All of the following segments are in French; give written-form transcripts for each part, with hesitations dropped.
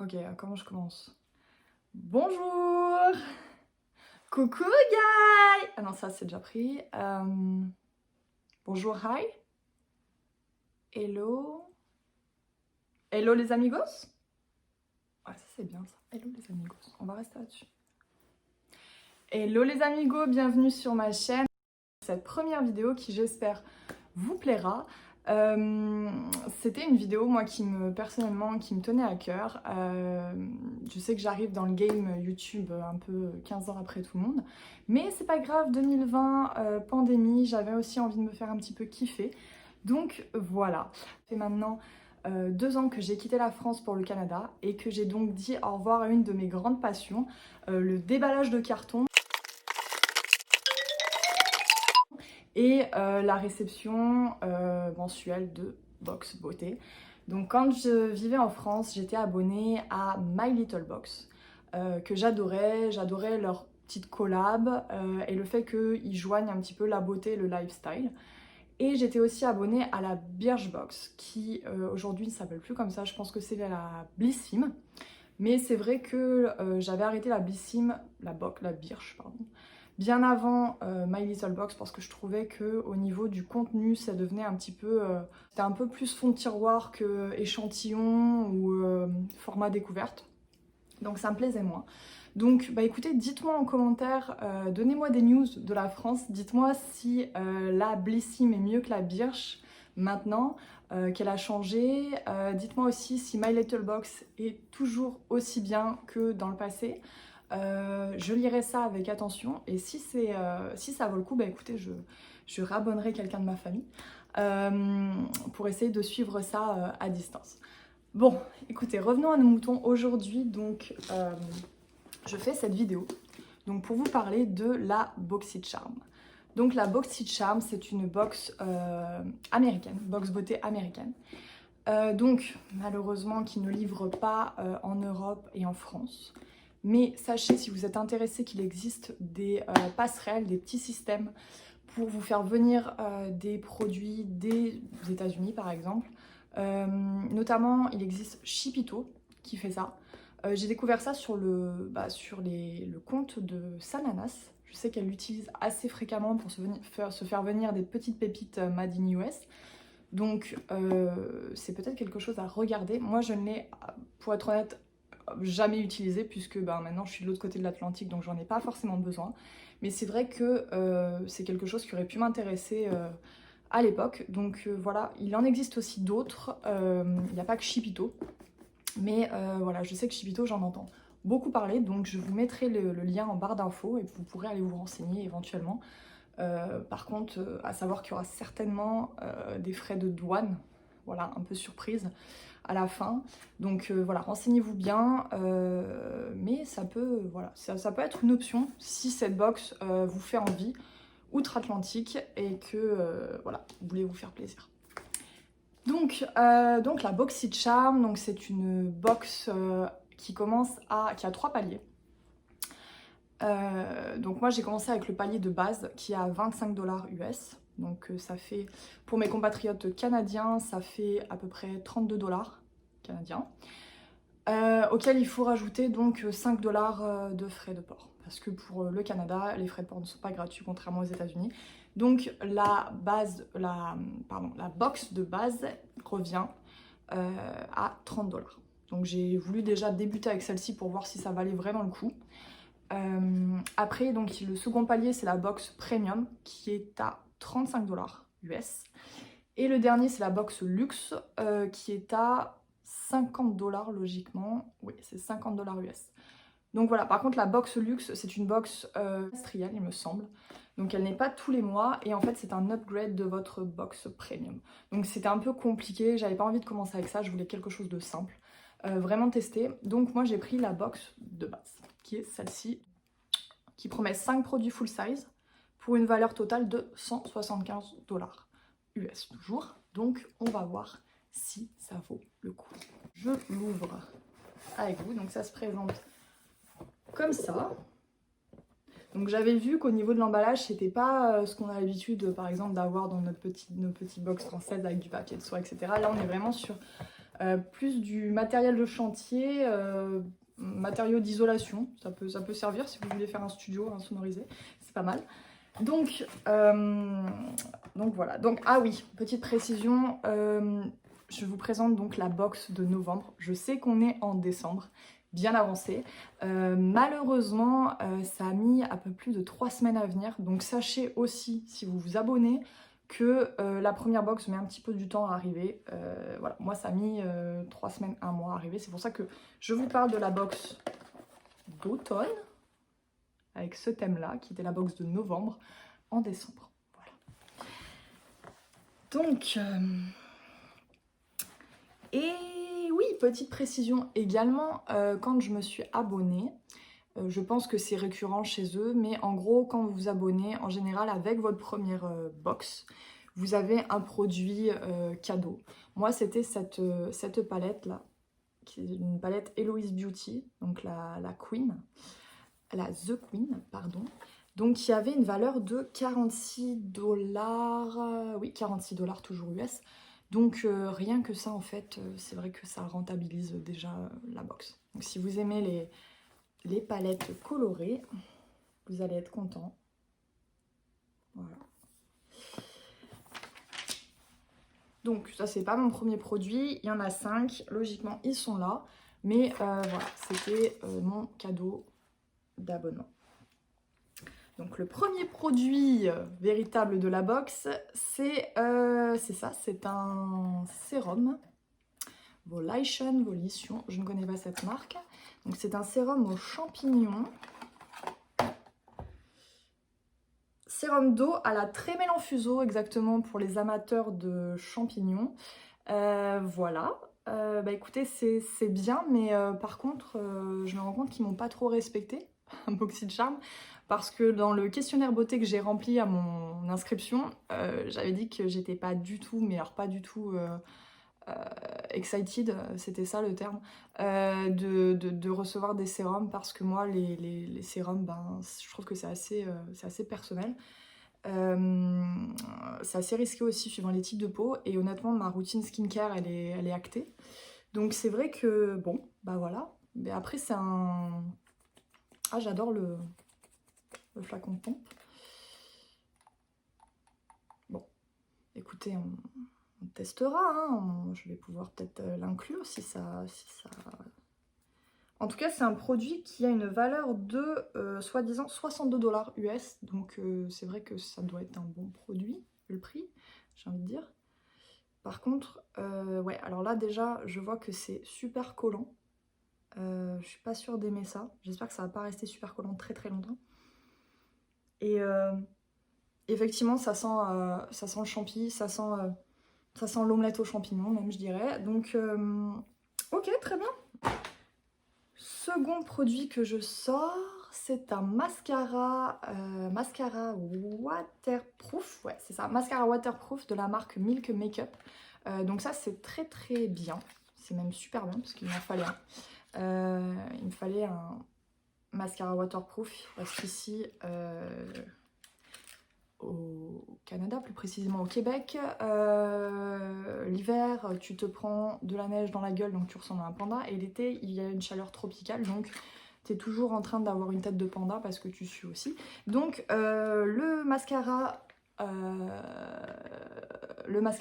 Ok, comment je commence? Bonjour! Coucou guys! Ah non, ça c'est déjà pris. Bonjour, hi. Hello. Hello les amigos? Ouais, ça c'est bien ça. Hello les amigos. On va rester là-dessus. Hello les amigos, bienvenue sur ma chaîne. Cette première vidéo qui j'espère vous plaira. C'était une vidéo moi personnellement qui me tenait à cœur. Je sais que j'arrive dans le game YouTube un peu 15 ans après tout le monde, mais c'est pas grave, 2020, pandémie, j'avais aussi envie de me faire un petit peu kiffer. Donc voilà, ça fait maintenant 2 ans que j'ai quitté la France pour le Canada et que j'ai donc dit au revoir à une de mes grandes passions, le déballage de carton et la réception mensuelle de Box Beauté. Donc quand je vivais en France, j'étais abonnée à My Little Box, que j'adorais leur petite collab et le fait qu'ils joignent un petit peu la beauté et le lifestyle. Et j'étais aussi abonnée à la Birchbox, qui aujourd'hui ne s'appelle plus comme ça, je pense que c'est la Blissim. Mais c'est vrai que j'avais arrêté la Blissim, la Birch, pardon, bien avant My Little Box parce que je trouvais que au niveau du contenu ça devenait un petit peu c'était un peu plus fond de tiroir que échantillon ou format découverte, donc ça me plaisait moins. Donc bah écoutez, dites-moi en commentaire, donnez-moi des news de la France, dites-moi si la Blissim est mieux que la Birch maintenant, qu'elle a changé. Dites-moi aussi si My Little Box est toujours aussi bien que dans le passé. Je lirai ça avec attention et si ça vaut le coup, bah écoutez, je rabonnerai quelqu'un de ma famille pour essayer de suivre ça à distance. Bon, écoutez, revenons à nos moutons aujourd'hui. Donc, je fais cette vidéo donc pour vous parler de la BoxyCharm. Donc la BoxyCharm, c'est une box américaine, box beauté américaine. Donc malheureusement qui ne livre pas en Europe et en France. Mais sachez, si vous êtes intéressé, qu'il existe des passerelles, des petits systèmes pour vous faire venir des produits des États-Unis par exemple. Notamment, il existe Shipito qui fait ça. J'ai découvert ça sur le compte de Sananas. Je sais qu'elle l'utilise assez fréquemment pour se faire venir des petites pépites made in US. Donc c'est peut-être quelque chose à regarder. Moi je ne l'ai, pour être honnête, jamais utilisé puisque maintenant je suis de l'autre côté de l'Atlantique, donc j'en ai pas forcément besoin. Mais c'est vrai que c'est quelque chose qui aurait pu m'intéresser à l'époque. Donc voilà, il en existe aussi d'autres. Il n'y a pas que Shipito. Mais voilà, je sais que Shipito, j'en entends beaucoup parler. Donc je vous mettrai le lien en barre d'infos et vous pourrez aller vous renseigner éventuellement. Par contre, à savoir qu'il y aura certainement des frais de douane, voilà, un peu surprise à la fin. Donc voilà, renseignez-vous bien, mais ça peut, voilà, ça peut être une option si cette box vous fait envie, outre-Atlantique, et que voilà, vous voulez vous faire plaisir. Donc la BoxyCharm, donc c'est une box qui a 3 paliers. Donc moi j'ai commencé avec le palier de base qui est à 25 $ US. Donc ça fait, pour mes compatriotes canadiens, ça fait à peu près 32 $ canadiens. Auquel il faut rajouter donc 5 $ de frais de port. Parce que pour le Canada, les frais de port ne sont pas gratuits contrairement aux États-Unis. Donc la box de base revient à 30 $. Donc j'ai voulu déjà débuter avec celle-ci pour voir si ça valait vraiment le coup. Après, donc le second palier, c'est la box premium qui est à 35 $ US. Et le dernier, c'est la box luxe qui est à 50 $ logiquement. Oui, c'est 50 $ US. Donc voilà, par contre, la box luxe, c'est une box trimestrielle, il me semble. Donc elle n'est pas tous les mois et en fait, c'est un upgrade de votre box premium. Donc c'était un peu compliqué, j'avais pas envie de commencer avec ça, je voulais quelque chose de simple. Vraiment tester. Donc moi, j'ai pris la box de base, qui est celle-ci, qui promet 5 produits full size pour une valeur totale de 175 $ US toujours. Donc on va voir si ça vaut le coup. Je l'ouvre avec vous, donc ça se présente comme ça. Donc j'avais vu qu'au niveau de l'emballage, c'était pas ce qu'on a l'habitude par exemple d'avoir dans nos petites box françaises avec du papier de soie, etc. Là on est vraiment sur plus du matériel de chantier, matériaux d'isolation. Ça peut servir si vous voulez faire un studio insonorisé, c'est pas mal. Donc voilà. Donc, ah oui, petite précision, je vous présente donc la box de novembre. Je sais qu'on est en décembre, bien avancé. Malheureusement, ça a mis un peu plus de 3 semaines à venir. Donc sachez aussi, si vous vous abonnez, que la première box met un petit peu du temps à arriver. Voilà, moi ça a mis 3 semaines, 1 mois à arriver. C'est pour ça que je vous parle de la box d'automne, avec ce thème-là, qui était la box de novembre, en décembre. Voilà. Donc, et oui, petite précision également, quand je me suis abonnée, je pense que c'est récurrent chez eux, mais en gros, quand vous vous abonnez, en général, avec votre première box, vous avez un produit cadeau. Moi, c'était cette palette-là, qui est une palette Eloise Beauty, donc la Queen, The Queen, pardon. Donc, il y avait une valeur de 46 $, oui, 46 $ toujours US. Donc, rien que ça, en fait, c'est vrai que ça rentabilise déjà la box. Donc, si vous aimez les palettes colorées, vous allez être content. Voilà. Donc ça c'est pas mon premier produit, il y en a 5, logiquement ils sont là, mais voilà, c'était mon cadeau d'abonnement. Donc le premier produit véritable de la box, c'est ça, c'est un sérum Volition, je ne connais pas cette marque. Donc c'est un sérum aux champignons. Sérum d'eau à la Trémélanfuso, exactement pour les amateurs de champignons. Voilà. Bah écoutez, c'est bien, mais par contre, je me rends compte qu'ils m'ont pas trop respecté, BoxyCharm, parce que dans le questionnaire beauté que j'ai rempli à mon inscription, j'avais dit que j'étais pas du tout, mais alors pas du tout excited, c'était ça le terme, de recevoir des sérums, parce que moi, les sérums, ben, je trouve que c'est assez personnel. C'est assez risqué aussi suivant les types de peau, et honnêtement ma routine skincare elle est actée, donc c'est vrai que bon bah voilà, mais après c'est un... Ah, j'adore le flacon de pompe. Bon écoutez, on testera, hein. Je vais pouvoir peut-être l'inclure si ça... En tout cas, c'est un produit qui a une valeur de, soi-disant, 62 $ US. Donc, c'est vrai que ça doit être un bon produit, le prix, j'ai envie de dire. Par contre, ouais, alors là, déjà, je vois que c'est super collant. Je suis pas sûre d'aimer ça. J'espère que ça va pas rester super collant très très longtemps. Et effectivement, ça sent le champi, ça sent l'omelette aux champignons, même, je dirais. Donc, ok, très bien. Second produit que je sors, c'est un mascara, waterproof, ouais c'est ça, mascara waterproof de la marque Milk Makeup. Donc ça c'est très très bien, c'est même super bien parce qu'il m'en fallait un. Il me fallait un mascara waterproof parce qu'ici, au Canada, plus précisément au Québec, l'hiver tu te prends de la neige dans la gueule, donc tu ressembles à un panda, et l'été il y a une chaleur tropicale, donc tu es toujours en train d'avoir une tête de panda parce que tu sues aussi. Donc le mascara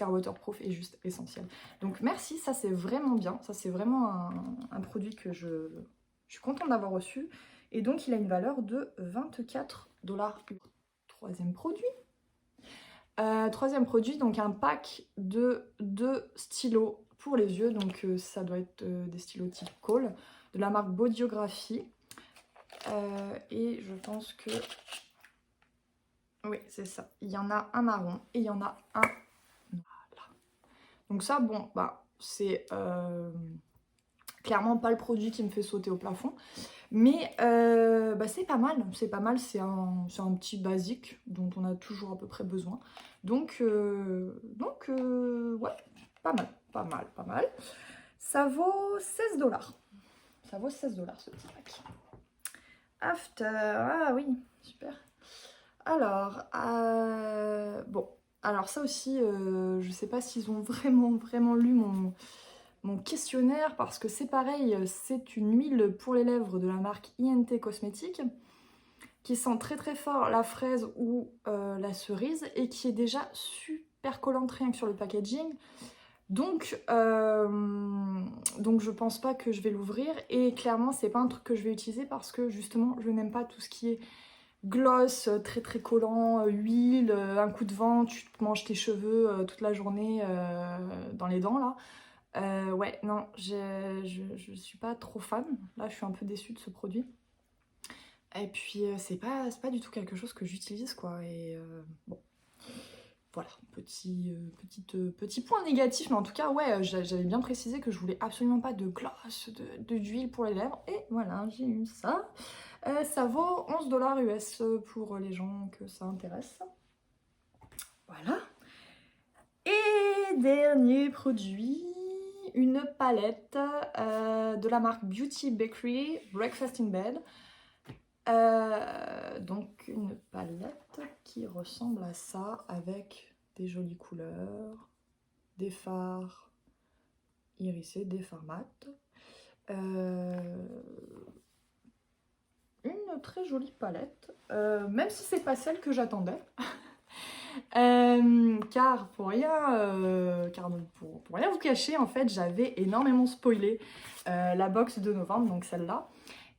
waterproof est juste essentiel. Donc merci, ça c'est vraiment bien, ça c'est vraiment un produit que je suis contente d'avoir reçu, et donc il a une valeur de 24 $. Troisième produit, donc un pack de 2 stylos pour les yeux, donc ça doit être des stylos type Kohl, de la marque Bodyography, et je pense que, oui c'est ça, il y en a un marron et il y en a un noir. Donc ça, bon, bah c'est clairement pas le produit qui me fait sauter au plafond, mais bah, c'est pas mal, c'est un petit basique dont on a toujours à peu près besoin. Donc ouais, pas mal. Ça vaut 16 $. Ça vaut 16 $ ce petit pack. After, ah oui, super. Alors, bon, alors ça aussi, je sais pas s'ils ont vraiment lu mon questionnaire parce que c'est pareil, c'est une huile pour les lèvres de la marque INT Cosmétiques qui sent très très fort la fraise ou la cerise et qui est déjà super collante rien que sur le packaging. Donc je pense pas que je vais l'ouvrir et clairement c'est pas un truc que je vais utiliser parce que justement je n'aime pas tout ce qui est gloss, très très collant, huile, un coup de vent, tu te manges tes cheveux toute la journée dans les dents là. Ouais, non, je suis pas trop fan. Là, je suis un peu déçue de ce produit. Et puis, c'est pas du tout quelque chose que j'utilise, quoi. Et bon, voilà, petit point négatif. Mais en tout cas, ouais, j'avais bien précisé que je voulais absolument pas de gloss, d'huile pour les lèvres. Et voilà, j'ai eu ça. Ça vaut 11 $ US pour les gens que ça intéresse. Voilà. Et dernier produit, une palette de la marque Beauty Bakery Breakfast in Bed. Donc une palette qui ressemble à ça avec des jolies couleurs, des fards irisés, des fards mat. Une très jolie palette, même si c'est pas celle que j'attendais. Car pour rien vous cacher, en fait, j'avais énormément spoilé la box de novembre, donc celle-là.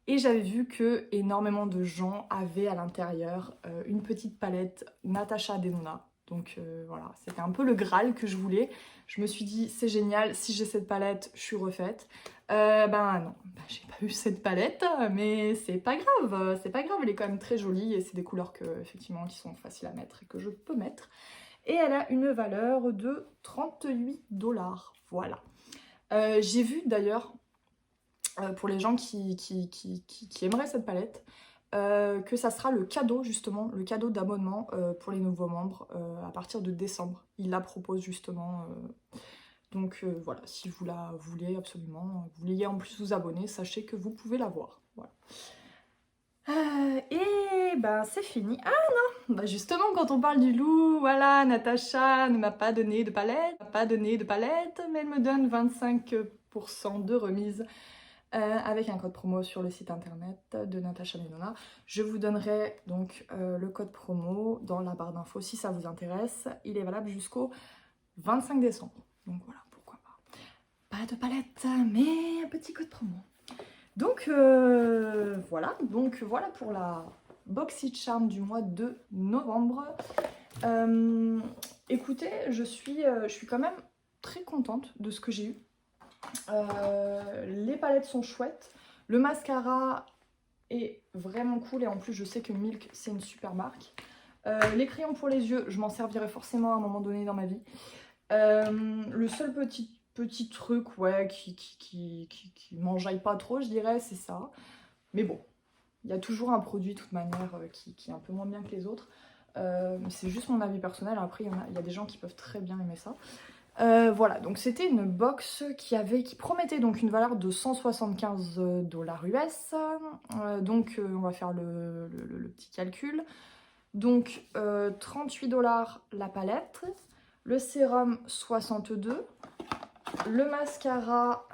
Et j'avais vu que énormément de gens avaient à l'intérieur une petite palette Natasha Denona. Donc voilà, c'était un peu le Graal que je voulais. Je me suis dit, c'est génial, si j'ai cette palette, je suis refaite. Ben non, j'ai pas eu cette palette, mais c'est pas grave, elle est quand même très jolie et c'est des couleurs effectivement qui sont faciles à mettre et que je peux mettre. Et elle a une valeur de 38 $, voilà. J'ai vu d'ailleurs, pour les gens qui aimeraient cette palette, que ça sera le cadeau justement, le cadeau d'abonnement pour les nouveaux membres à partir de décembre. Ils la proposent justement. Donc voilà, si vous la voulez absolument, vous vouliez en plus vous abonner, sachez que vous pouvez l'avoir. Voilà. Et ben c'est fini. Ah non, bah justement quand on parle du loup, voilà, Natacha ne m'a pas donné de palette, mais elle me donne 25% de remise avec un code promo sur le site internet de Natasha Denona. Je vous donnerai donc le code promo dans la barre d'infos si ça vous intéresse. Il est valable jusqu'au 25 décembre. Donc voilà, pourquoi pas. Pas de palette, mais un petit code promo. Donc voilà pour la Boxy Charm du mois de novembre. Écoutez, je suis quand même très contente de ce que j'ai eu. Les palettes sont chouettes. Le mascara est vraiment cool et en plus je sais que Milk c'est une super marque. Les crayons pour les yeux, je m'en servirai forcément à un moment donné dans ma vie. Le seul petit truc ouais, qui m'enjaille pas trop, je dirais, c'est ça. Mais bon, il y a toujours un produit de toute manière qui est un peu moins bien que les autres. C'est juste mon avis personnel. Après, il y a des gens qui peuvent très bien aimer ça. Voilà, donc c'était une box qui promettait donc une valeur de 175 $ US. Donc on va faire le petit calcul. Donc 38 $ la palette, le sérum 62, le mascara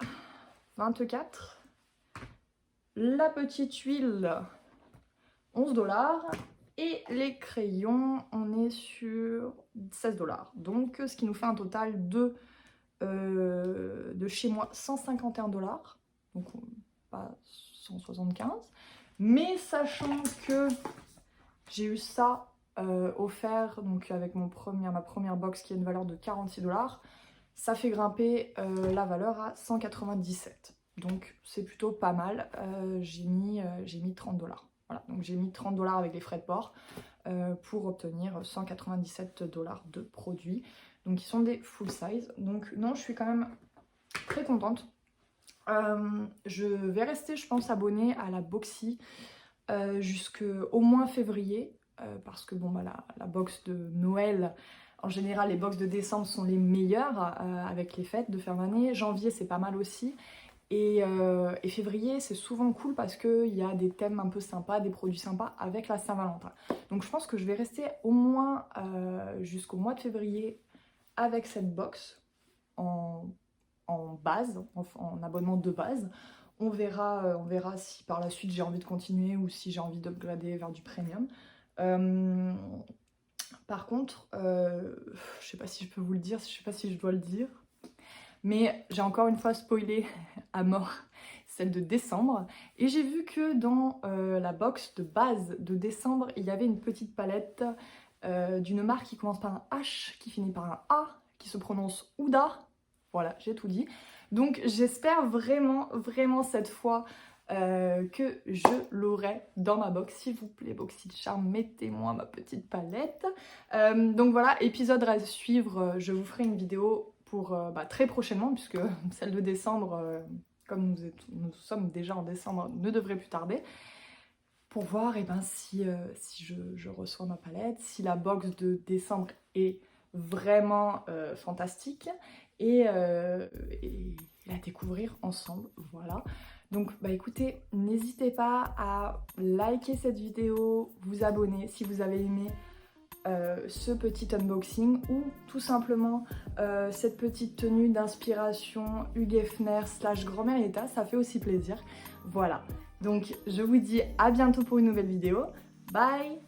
24, la petite huile 11 $ et les crayons on est sur 16 $. Donc ce qui nous fait un total de chez moi 151 $. Donc pas 175. Mais sachant que j'ai eu ça offert donc avec ma première box qui a une valeur de 46 $, ça fait grimper la valeur à 197. Donc c'est plutôt pas mal. J'ai mis 30 $. Voilà, donc j'ai mis 30 $ avec les frais de port pour obtenir 197 $ de produits. Donc ils sont des full size. Donc non, je suis quand même très contente. Je vais rester, je pense, abonnée à la Boxy jusqu'au moins février. Parce que bon, bah, la box de Noël, en général les box de décembre sont les meilleures avec les fêtes de fin d'année. Janvier c'est pas mal aussi. Et février, c'est souvent cool parce qu'il y a des thèmes un peu sympas, des produits sympas avec la Saint-Valentin. Donc je pense que je vais rester au moins jusqu'au mois de février avec cette box en en base, en abonnement de base. On verra si par la suite j'ai envie de continuer ou si j'ai envie d'upgrader vers du premium. Par contre, je sais pas si je peux vous le dire, je sais pas si je dois le dire, mais j'ai encore une fois spoilé à mort celle de décembre. Et j'ai vu que dans la box de base de décembre, il y avait une petite palette d'une marque qui commence par un H, qui finit par un A, qui se prononce Huda. Voilà, j'ai tout dit. Donc j'espère vraiment, vraiment cette fois que je l'aurai dans ma box. S'il vous plaît, BoxyCharm, mettez-moi ma petite palette. Donc voilà, épisode à suivre. Je vous ferai une vidéo pour très prochainement, puisque celle de décembre, comme nous sommes déjà en décembre, ne devrait plus tarder. Pour voir si je reçois ma palette, si la box de décembre est vraiment fantastique et la découvrir ensemble, voilà. Donc écoutez, n'hésitez pas à liker cette vidéo, vous abonner si vous avez aimé ce petit unboxing ou tout simplement cette petite tenue d'inspiration Hugh Hefner / Grand-mère Yetta, ça fait aussi plaisir. Voilà, donc je vous dis à bientôt pour une nouvelle vidéo. Bye!